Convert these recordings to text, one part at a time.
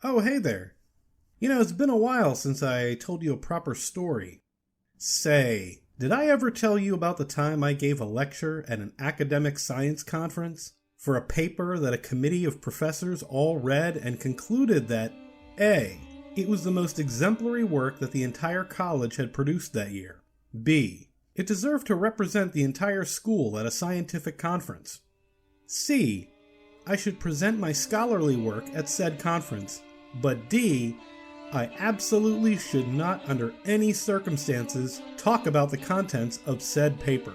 Oh, hey there. It's been a while since I told you a proper story. Say, did I ever tell you about the time I gave a lecture at an academic science conference for a paper that a committee of professors all read and concluded that A, it was the most exemplary work that the entire college had produced that year, B, it deserved to represent the entire school at a scientific conference, C, I should present my scholarly work at said conference, but D, I absolutely should not under any circumstances talk about the contents of said paper.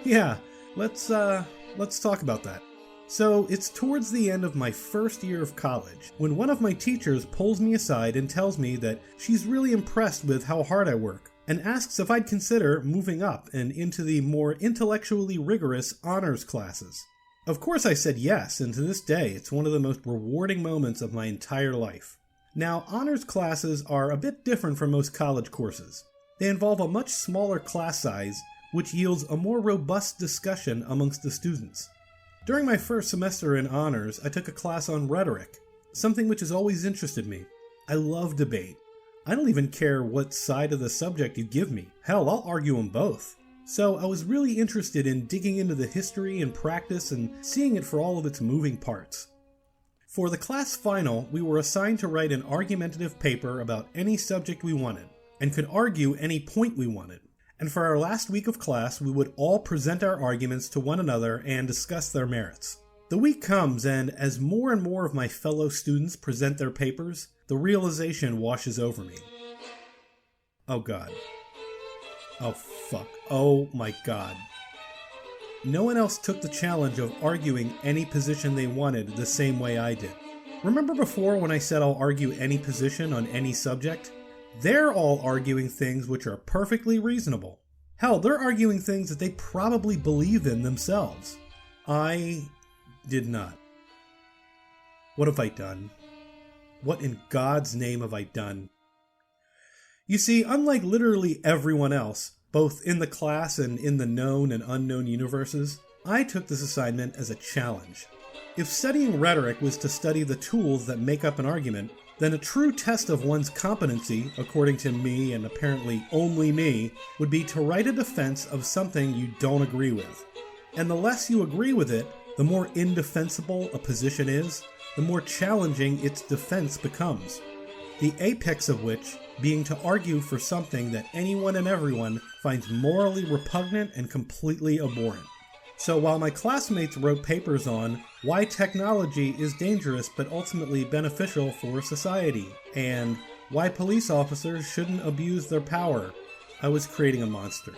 Yeah, let's talk about that. So it's towards the end of my first year of college when one of my teachers pulls me aside and tells me that she's really impressed with how hard I work and asks if I'd consider moving up and into the more intellectually rigorous honors classes. Of course I said yes, and to this day it's one of the most rewarding moments of my entire life. Now, honors classes are a bit different from most college courses. They involve a much smaller class size, which yields a more robust discussion amongst the students. During my first semester in honors, I took a class on rhetoric, something which has always interested me. I love debate. I don't even care what side of the subject you give me. Hell, I'll argue them both. So I was really interested in digging into the history and practice and seeing it for all of its moving parts. For the class final, we were assigned to write an argumentative paper about any subject we wanted, and could argue any point we wanted. And for our last week of class, we would all present our arguments to one another and discuss their merits. The week comes, and as more and more of my fellow students present their papers, the realization washes over me. Oh God. Oh fuck. Oh my God. No one else took the challenge of arguing any position they wanted the same way I did. Remember before when I said I'll argue any position on any subject? They're all arguing things which are perfectly reasonable. Hell, they're arguing things that they probably believe in themselves. I did not. What have I done? What in God's name have I done? You see, unlike literally everyone else, both in the class and in the known and unknown universes, I took this assignment as a challenge. If studying rhetoric was to study the tools that make up an argument, then a true test of one's competency, according to me and apparently only me, would be to write a defense of something you don't agree with. And the less you agree with it, the more indefensible a position is, the more challenging its defense becomes. The apex of which being to argue for something that anyone and everyone finds morally repugnant and completely abhorrent. So while my classmates wrote papers on why technology is dangerous but ultimately beneficial for society, and why police officers shouldn't abuse their power, I was creating a monster.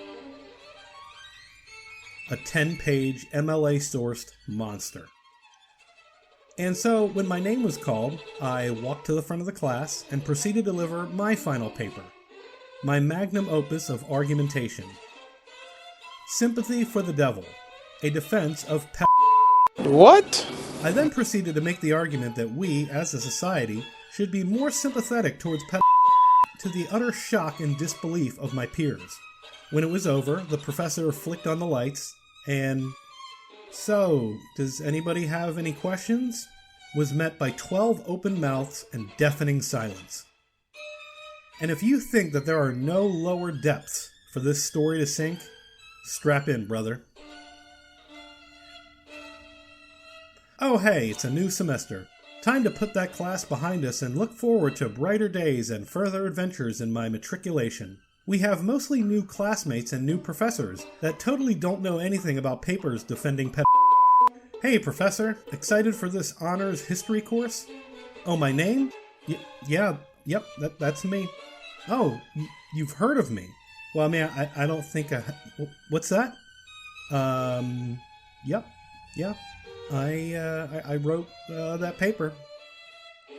A 10-page MLA-sourced monster. And so, when my name was called, I walked to the front of the class and proceeded to deliver my final paper, my magnum opus of argumentation. Sympathy for the Devil, a defense of What? I then proceeded to make the argument that we, as a society, should be more sympathetic towards to the utter shock and disbelief of my peers. When it was over, the professor flicked on the lights, and "So, does anybody have any questions?" was met by 12 open mouths and deafening silence. And if you think that there are no lower depths for this story to sink, strap in, brother. Oh hey, it's a new semester. Time to put that class behind us and look forward to brighter days and further adventures in my matriculation. We have mostly new classmates and new professors that totally don't know anything about papers defending Hey, professor, excited for this honors history course? Oh, my name? Yep, that's me. Oh, you've heard of me. Well, I mean, I don't think what's that? Yep, yeah. I wrote that paper.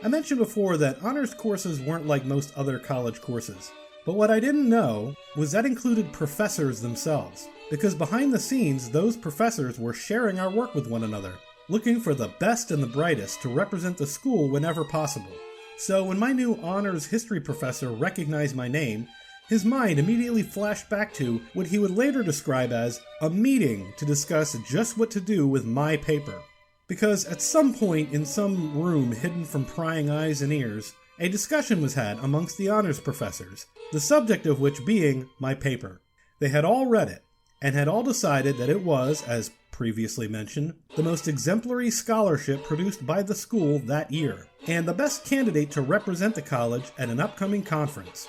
I mentioned before that honors courses weren't like most other college courses. But what I didn't know was that included professors themselves, because behind the scenes, those professors were sharing our work with one another, looking for the best and the brightest to represent the school whenever possible. So when my new honors history professor recognized my name, his mind immediately flashed back to what he would later describe as a meeting to discuss just what to do with my paper. Because at some point in some room hidden from prying eyes and ears, a discussion was had amongst the honors professors, the subject of which being my paper. They had all read it, and had all decided that it was, as previously mentioned, the most exemplary scholarship produced by the school that year, and the best candidate to represent the college at an upcoming conference.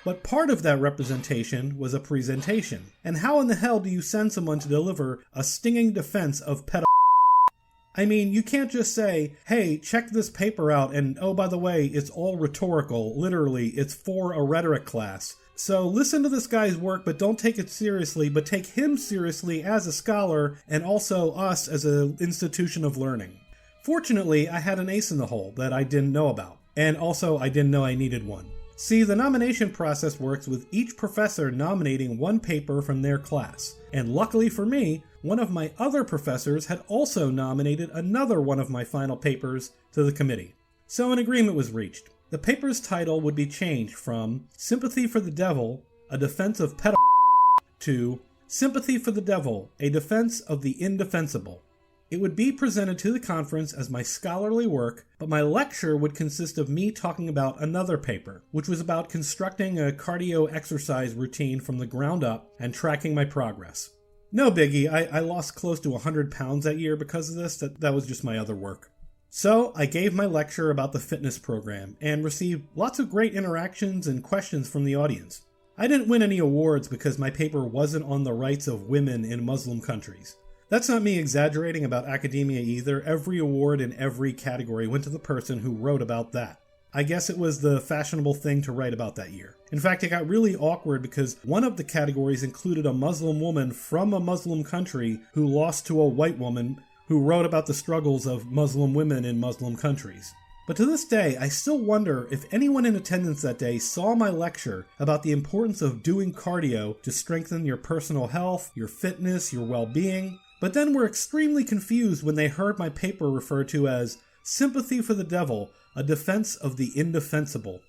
But part of that representation was a presentation, and how in the hell do you send someone to deliver a stinging defense of pedo? I mean, you can't just say, hey, check this paper out, and oh, by the way, it's all rhetorical. Literally, it's for a rhetoric class. So listen to this guy's work, but don't take it seriously, but take him seriously as a scholar, and also us as an institution of learning. Fortunately, I had an ace in the hole that I didn't know about, and also I didn't know I needed one. See, the nomination process works with each professor nominating one paper from their class, and luckily for me, one of my other professors had also nominated another one of my final papers to the committee. So an agreement was reached. The paper's title would be changed from Sympathy for the Devil, a Defense of Pedo to Sympathy for the Devil, a Defense of the Indefensible. It would be presented to the conference as my scholarly work, but my lecture would consist of me talking about another paper, which was about constructing a cardio exercise routine from the ground up and tracking my progress. No biggie, I lost close to 100 pounds that year because of this. That was just my other work. So I gave my lecture about the fitness program and received lots of great interactions and questions from the audience. I didn't win any awards because my paper wasn't on the rights of women in Muslim countries. That's not me exaggerating about academia either. Every award in every category went to the person who wrote about that. I guess it was the fashionable thing to write about that year. In fact, it got really awkward because one of the categories included a Muslim woman from a Muslim country who lost to a white woman who wrote about the struggles of Muslim women in Muslim countries. But to this day, I still wonder if anyone in attendance that day saw my lecture about the importance of doing cardio to strengthen your personal health, your fitness, your well-being, but then were extremely confused when they heard my paper referred to as Sympathy for the Devil, a Defense of the Indefensible.